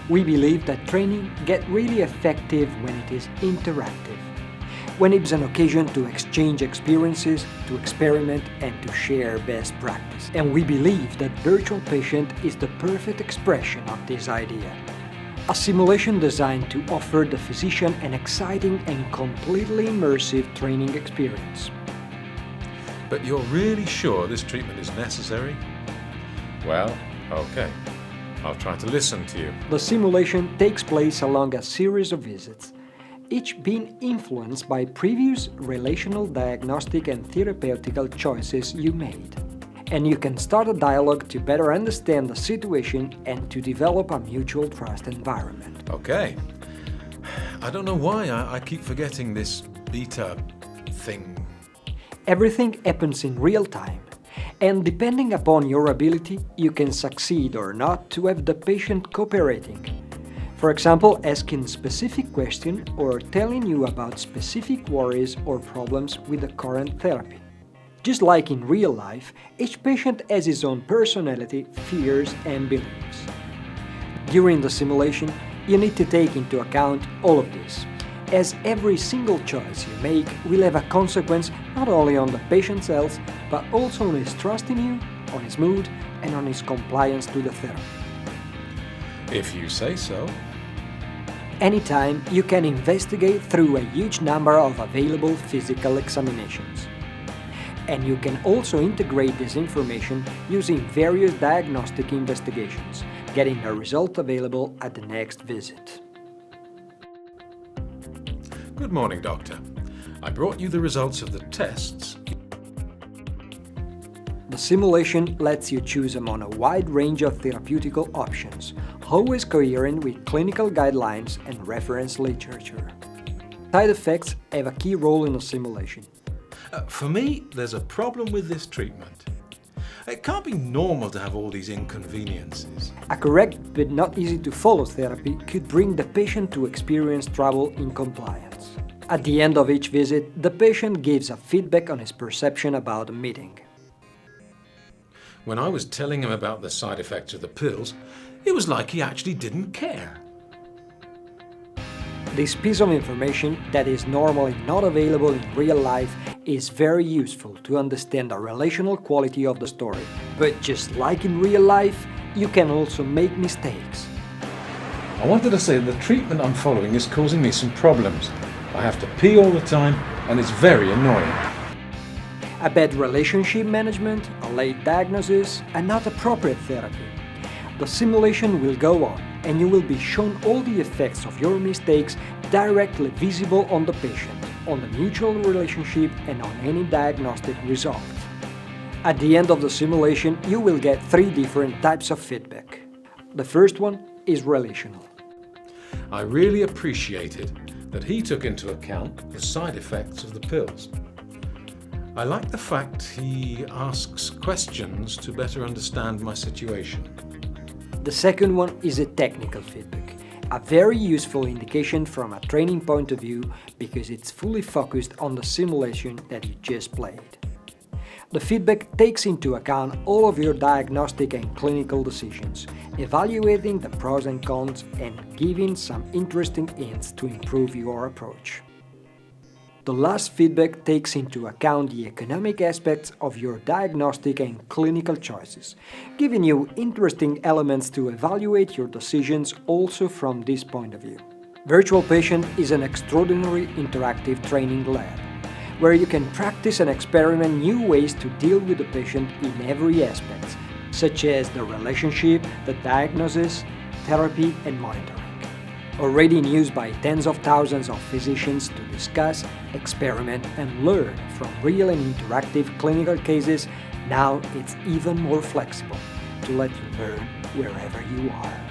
We believe that training gets really effective when it is interactive, when it's an occasion to exchange experiences, to experiment, and to share best practice. And we believe that virtual patient is the perfect expression of this idea. A simulation designed to offer the physician an exciting and completely immersive training experience. But you're really sure this treatment is necessary? Well, okay. I'll try to listen to you. The simulation takes place along a series of visits, each being influenced by previous relational, diagnostic, and therapeutical choices you made. And you can start a dialogue to better understand the situation and to develop a mutual trust environment. Okay. I don't know why I keep forgetting this beta thing. Everything happens in real time, and depending upon your ability, you can succeed or not to have the patient cooperating. For example, asking specific questions or telling you about specific worries or problems with the current therapy. Just like in real life, each patient has his own personality, fears, and beliefs. During the simulation, you need to take into account all of this, as every single choice you make will have a consequence not only on the patient's health, but also on his trust in you, on his mood, and on his compliance to the therapy. If you say so. Anytime, you can investigate through a huge number of available physical examinations. And you can also integrate this information using various diagnostic investigations, getting a result available at the next visit. Good morning, Doctor. I brought you the results of the tests. The simulation lets you choose among a wide range of therapeutical options, always coherent with clinical guidelines and reference literature. Side effects have a key role in the simulation. For me, there's a problem with this treatment. It can't be normal to have all these inconveniences. A correct but not easy to follow therapy could bring the patient to experience trouble in compliance. At the end of each visit, the patient gives a feedback on his perception about the meeting. When I was telling him about the side effects of the pills, it was like he actually didn't care. This piece of information that is normally not available in real life is very useful to understand the relational quality of the story. But just like in real life, you can also make mistakes. I wanted to say that the treatment I'm following is causing me some problems. I have to pee all the time, and it's very annoying. A bad relationship management, a late diagnosis, and not appropriate therapy. The simulation will go on, and you will be shown all the effects of your mistakes directly visible on the patient, on the mutual relationship, and on any diagnostic result. At the end of the simulation, you will get 3 different types of feedback. The first one is relational. I really appreciated that he took into account the side effects of the pills. I like the fact he asks questions to better understand my situation. The second one is a technical feedback, a very useful indication from a training point of view because it's fully focused on the simulation that you just played. The feedback takes into account all of your diagnostic and clinical decisions, evaluating the pros and cons and giving some interesting hints to improve your approach. The last feedback takes into account the economic aspects of your diagnostic and clinical choices, giving you interesting elements to evaluate your decisions also from this point of view. Virtual Patient is an extraordinary interactive training lab, where you can practice and experiment new ways to deal with the patient in every aspect, such as the relationship, the diagnosis, therapy, and monitoring. Already in use by tens of thousands of physicians to discuss, experiment, and learn from real and interactive clinical cases, now it's even more flexible to let you learn wherever you are.